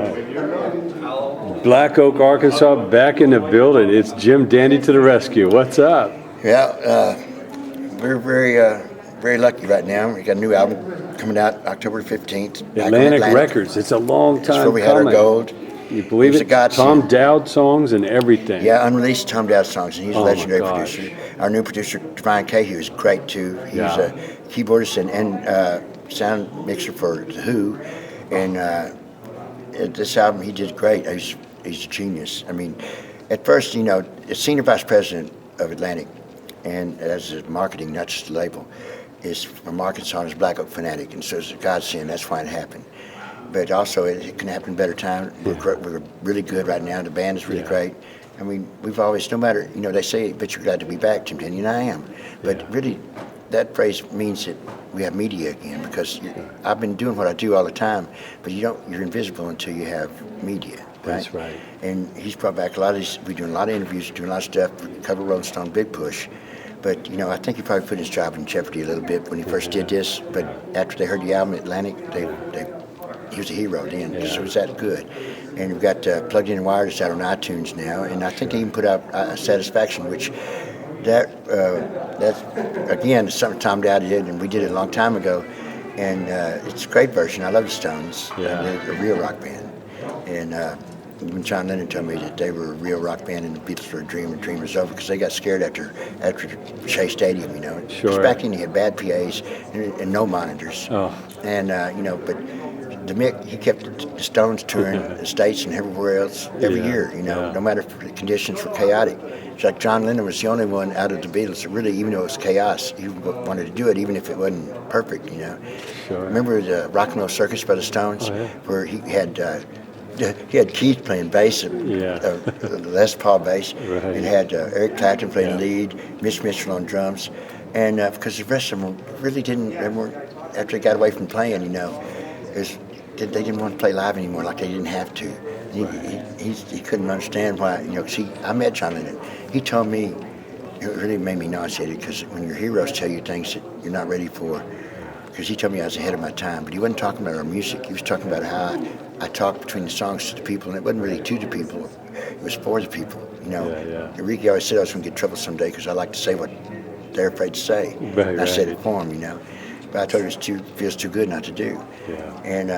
right. Black Oak, Arkansas, back in the building. It's Jim Dandy to the rescue. What's up? Yeah, we're very lucky right now. We got a new album coming out October 15th. Atlantic Records. It's a long time That's where we had our gold. You believe it? Tom Dowd songs and everything. Yeah, unreleased Tom Dowd songs, and he's a legendary producer. Our new producer, Divine Cahill, is great too. He's a keyboardist and sound mixer for The Who. And this album, he did great. He's a genius. I mean, at first, as senior vice president of Atlantic, and as a marketing, not just a label, is from Arkansas, is Black Oak Fanatic, and so it's a godsend. That's why it happened. But also, it can happen better time. We're really good right now. The band is really great. I mean, we've always, no matter, they say, but you're glad to be back, Jim Dandy, and I am. But really, that phrase means that we have media again, because I've been doing what I do all the time, but you're invisible until you have media. Right? That's right. And he's brought back a lot of these. We're doing a lot of interviews, doing a lot of stuff. Cover Rolling Stone, big push. But I think he probably put his job in jeopardy a little bit when he first did this. But after they heard the album at Atlantic, he was a hero then, because it was that good. And we've got Plugged In and Wired is out on iTunes now, and I think they even put out Satisfaction, which that's again something Tom Dowd did, and we did it a long time ago. And it's a great version. I love the Stones. They're a real rock band. And even John Lennon told me that they were a real rock band, and the Beatles were a dream, and the dream was over, because they got scared after Shea Stadium, Sure. Because back then he had bad PAs and no monitors. Oh. And but the Mick, he kept the Stones touring the States and everywhere else every year. No matter if the conditions were chaotic. It's like John Lennon was the only one out of the Beatles that really, even though it was chaos, he wanted to do it, even if it wasn't perfect. Sure. Remember the Rock and Roll Circus by the Stones, where he had Keith playing bass, Les Paul bass, and had Eric Clapton playing lead, Mitch Mitchell on drums, and because the rest of them really after they got away from playing, they didn't want to play live anymore, like they didn't have to. He couldn't understand why. I met John Lennon. He told me, it really made me nauseated, because when your heroes tell you things that you're not ready for, because he told me I was ahead of my time, but he wasn't talking about our music. He was talking about how I talked between the songs to the people, and it wasn't really to the people. It was for the people. Enrique always said I was going to get in trouble someday, because I like to say what they're afraid to say. I said it for him, But I told him it feels too good not to do. And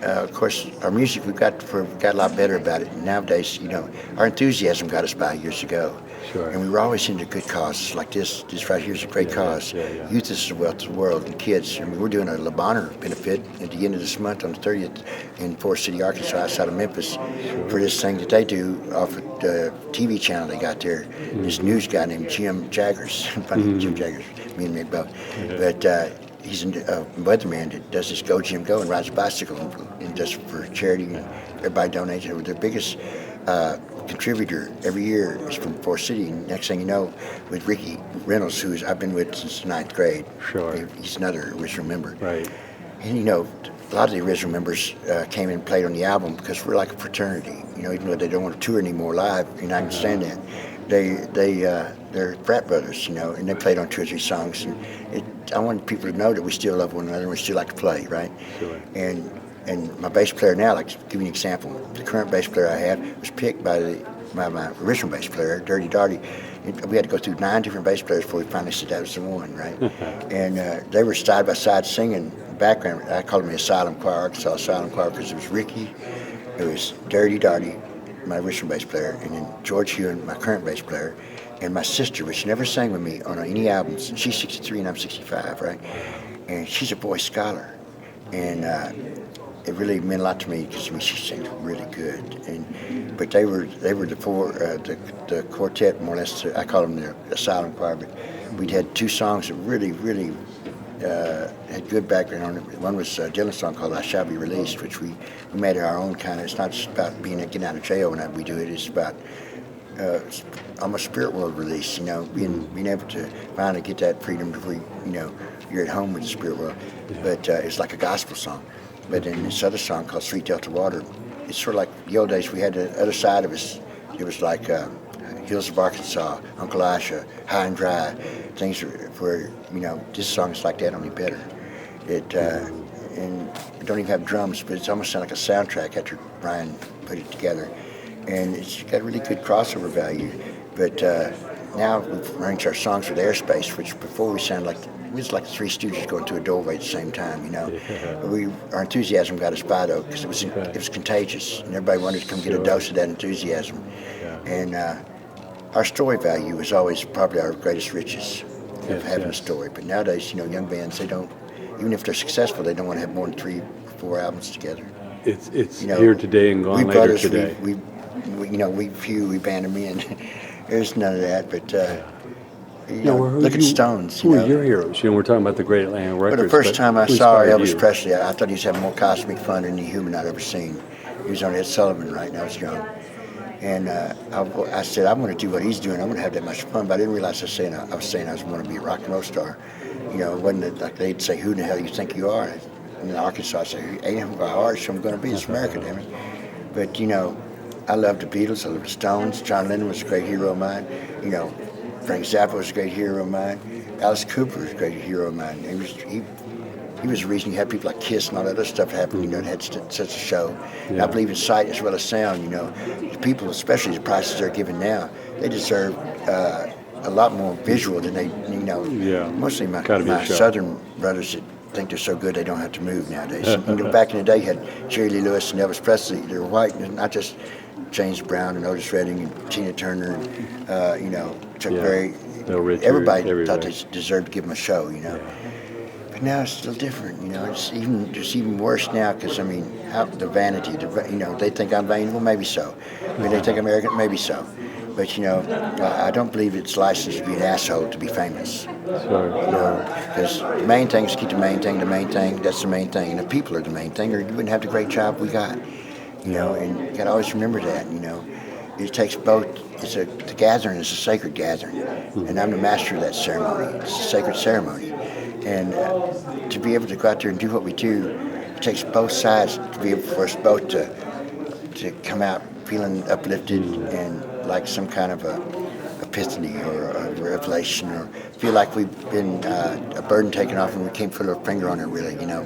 of course, our music, we've got a lot better about it. Nowadays, our enthusiasm got us by years ago. Sure. And we were always into good causes like this. This right here is a great cause. Youth is the wealth of the world, and kids. I mean, we're doing a Le Bonheur benefit at the end of this month on the 30th in Forest City, Arkansas, outside of Memphis, for this thing that they do off of the TV channel they got there. This news guy named Jim Jaggers, funny Jim Jaggers, me and me both. But he's a weatherman that does this Go Jim Go and rides a bicycle and does for charity, and everybody donates. And their biggest contributor every year is from Forest City. And next thing you know, with Ricky Reynolds, who I've been with since ninth grade. Sure. He's another original member. Right. And a lot of the original members came and played on the album, because we're like a fraternity. Even though they don't want to tour anymore live, I understand that. They're frat brothers, and they played on 2 or 3 songs. And I want people to know that we still love one another and we still like to play, right? Sure. And my bass player now, like, to give you an example, the current bass player I have was picked by my original bass player, Dirty Darty. We had to go through 9 different bass players before we finally said that was the one, right? And they were side by side singing background. I called them the Asylum Choir, Arkansas Asylum Choir, because it was Ricky, it was Dirty Darty, my original bass player, and then George Hewen, my current bass player, and my sister, which never sang with me on any albums. She's 63 and I'm 65, right? And she's a voice scholar, and it really meant a lot to me, because she sings really good. But they were the quartet, more or less. I call them the Asylum Choir. But we'd had 2 songs that really had good background on it. One was Dylan's song called "I Shall Be Released," which we made it our own kind of. It's not just about getting out of jail when we do it. It's about almost spirit world release. Being able to finally get that freedom before you're at home with the spirit world. But it's like a gospel song. But in this other song called "Sweet Delta Water," it's sort of like the old days. We had the other side of us. It was like Hills of Arkansas, Uncle Asha, High and Dry, things where this song is like that, only better. and we don't even have drums, but it's almost sound like a soundtrack after Brian put it together. And it's got really good crossover value. But now we've arranged our songs with airspace, which before we was like three stooges going through a doorway at the same time, you know. Our enthusiasm got us by though, because it was contagious, and everybody wanted to come get a dose of that enthusiasm. And our story value is always probably our greatest riches of having a story. But nowadays, you know, young bands, they don't, even if they're successful, they don't want to have more than 3 or 4 albums together. It's You know, here today and gone later brothers, today. we band them in. There's none of that, but look at Stones. Who are your heroes? You know, we're talking about the Great Atlantic Records. Well, the first time I who saw inspired Elvis you? Presley, I thought he was having more cosmic fun than any human I'd ever seen. He was on Ed Sullivan, right? And I was young. And I said, I want to do what he's doing. I want to have that much fun. But I didn't realize I was saying I was going to be a rock and roll star. You know, it wasn't like they'd say, who the hell do you think you are? And in Arkansas, I'd say, ain't who I are, so I'm going to be. It's America, damn it. But, you know, I love the Beatles. I love the Stones. John Lennon was a great hero of mine. You know, Frank Zappa was a great hero of mine. Alice Cooper was a great hero of mine. He was the reason you had people like Kiss and all that other stuff happen, you know, that had such a show. And I believe in sight as well as sound, you know. The people, especially the prices they're given now, they deserve a lot more visual than they, you know. Mostly my southern brothers that think they're so good they don't have to move nowadays. You know, back in the day, you had Jerry Lee Lewis and Elvis Presley. They were white, and not just James Brown and Otis Redding and Tina Turner and, you know, Chuck Berry. Everybody thought they deserved to give them a show, you know. But now it's still different, you know. It's even worse now because, I mean, the vanity, you know, they think I'm vain. Well, maybe so. I mean, they think I'm arrogant. Maybe so. But, you know, I don't believe it's licensed to be an asshole to be famous. Sure. You know, because the main thing is keep the main thing. That's the main thing. And the people are the main thing, or you wouldn't have the great job we got. You know, and you got to always remember that, you know. It takes both. The gathering is a sacred gathering. And I'm the master of that ceremony. It's a sacred ceremony. And to be able to go out there and do what we do, it takes both sides to be able for us both to come out feeling uplifted and like some kind of a epiphany or a revelation, or feel like we've been a burden taken off and we can't put our finger on it really, you know.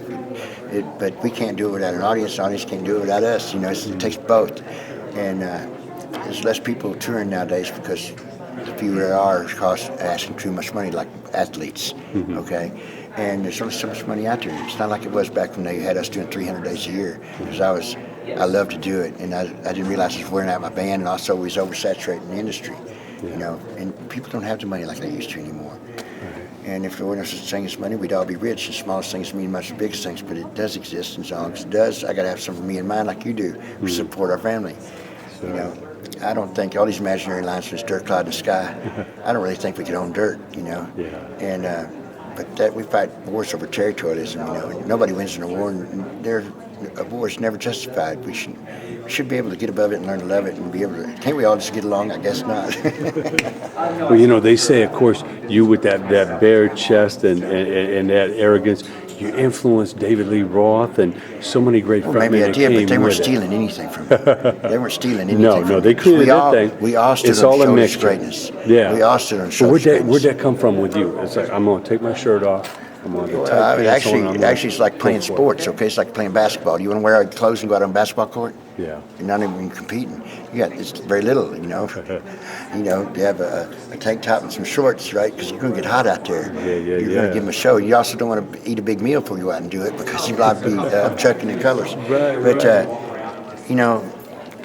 But we can't do it without an audience. The audience can't do it without us, you know. It takes both. And there's less people touring nowadays because the few there are cost asking too much money, like athletes, okay? And there's only so much money out there. It's not like it was back when they had us doing 300 days a year, because I love to do it, and I didn't realize it was wearing out my band, and also was oversaturating the industry, you know. And people don't have the money like they used to anymore. And if there weren't such thing as money, we'd all be rich. The smallest things mean much the biggest things, but it does exist in songs. It does. I got to have some for me and mine, like you do. We support our family. You know, I don't think all these imaginary lines from this dirt cloud in the sky. I don't really think we could own dirt, you know. And but that we fight wars over territorialism, you know. And nobody wins in a war, and a war is never justified. We should be able to get above it and learn to love it, and be able to. Can't we all just get along? I guess not. Well, you know, they say, of course, you with that bare chest and that arrogance, you influenced David Lee Roth and so many great frontmen. Maybe I did, but they weren't stealing anything from me. They weren't stealing anything from me. No, they created that thing. We all stood it's on all a shoulders mixture. greatness. Yeah. We all stood on shoulders greatness. Where'd that come from with you? It's like, I'm going to take my shirt off. I'm going to tight pants on. Actually, it's like playing sports, okay? It's like playing basketball. You want to wear our clothes and go out on a basketball court? Yeah. You're not even competing. It's very little, you know. You know, you have a tank top and some shorts, right? Because you're going to get hot out there. You're going to give them a show. You also don't want to eat a big meal before you go out and do it, because you're liable to be chucking the colors. But, you know,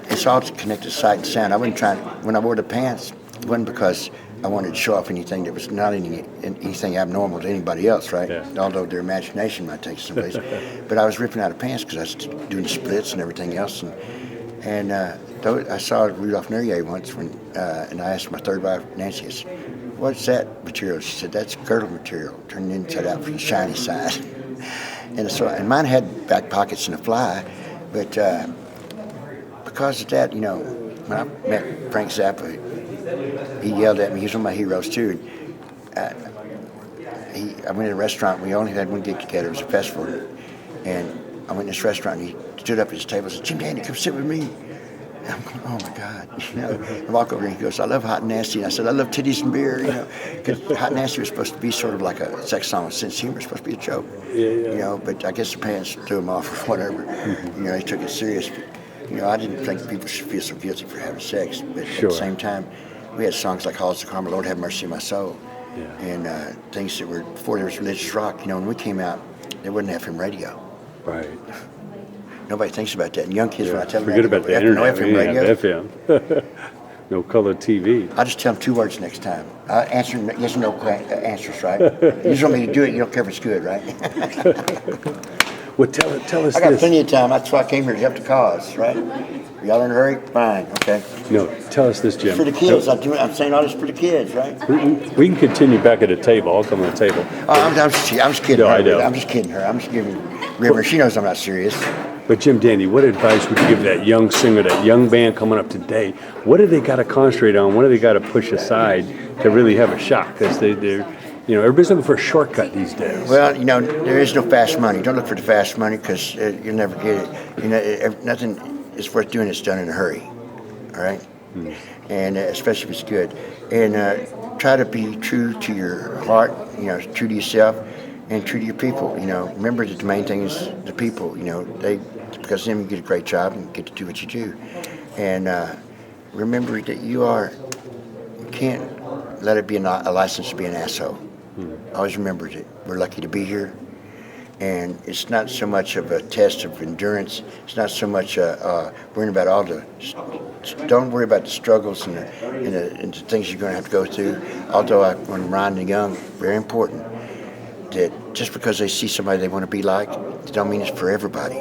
it's all connected to sight and sound. I wasn't trying, when I wore the pants, it wasn't because I wanted to show off anything that was not anything abnormal to anybody else, right? Although their imagination might take some place. But I was ripping out of pants because I was doing splits and everything else. And I saw Rudolph Nurier once and I asked my third wife, Nancy, I said, what's that material? She said, that's girdle material, turned inside out from the shiny side. And mine had back pockets and a fly, but because of that, you know, when I met Frank Zappa, he yelled at me. He was one of my heroes too. I went to a restaurant. We only had one gig together. It was a festival, and I went in this restaurant. And he stood up at his table and said, "Jim Dandy, come sit with me." And I'm going, oh my God, you know. I walk over and he goes, I love Hot and Nasty. And I said, I love titties and beer, you know. Because Hot and Nasty was supposed to be sort of like a sex song with sense of humor, supposed to be a joke. Yeah. You know, but I guess the parents threw him off or whatever. You know, he took it serious. But, you know, I didn't think people should feel so guilty for having sex. But at the same time, we had songs like Halls of Karma, Lord Have Mercy on My Soul. Yeah. And things that were, before there was religious rock, you know, when we came out, there wasn't FM radio. Right. Nobody thinks about that. And young kids, when I tell them, forget about the internet. No FM radio. FM. No color TV. I just tell them 2 words next time. Answer yes or no answers, right? You just want me to do it. You don't care if it's good, right? Well, tell us I got this. plenty of time. That's why I came here to help the cause, right? Y'all in a hurry? Fine. Okay. No, tell us this, Jim. For the kids. I'm saying all this for the kids, right? We can continue back at the table. I'll come to the table. Oh, I'm just kidding No, her. I know. I'm just kidding her. I'm just giving River. She knows I'm not serious. But Jim Dandy, what advice would you give that young singer, that young band coming up today? What do they got to concentrate on? What do they got to push aside to really have a shot? Because they're, you know, everybody's looking for a shortcut these days. Well, you know, there is no fast money. Don't look for the fast money because you'll never get it. You know, nothing is worth doing that's done in a hurry. All right? And especially if it's good. And try to be true to your heart, you know, true to yourself and true to your people. You know, remember that the main thing is the people. You know, because then you get a great job and get to do what you do. And remember that you can't let it be a license to be an asshole. Always remember that we're lucky to be here. And it's not so much of a test of endurance. It's not so much worrying about all the. Don't worry about the struggles and the things you're going to have to go through. Although when Ryan and Young, very important that just because they see somebody they want to be like, it don't mean it's for everybody.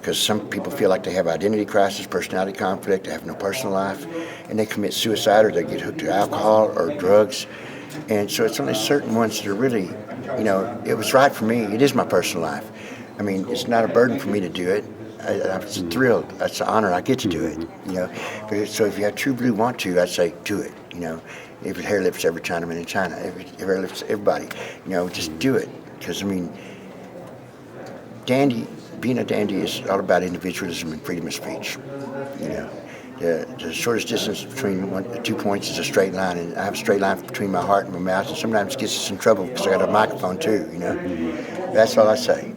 Because some people feel like they have identity crisis, personality conflict, they have no personal life, and they commit suicide or they get hooked to alcohol or drugs. And so it's only certain ones that are really, you know, it was right for me. It is my personal life. I mean, it's not a burden for me to do it. I'm thrilled. It's an honor. I get to do it, you know. But so if you have true blue want to, I'd say do it, you know. If it hair lifts every Chinaman in China, if it hair lifts everybody, you know, just do it. Because, I mean, being a dandy is all about individualism and freedom of speech, you know. The shortest distance between 2 points is a straight line, and I have a straight line between my heart and my mouth, and sometimes it gets us in trouble because I got a microphone too, you know. That's all I say.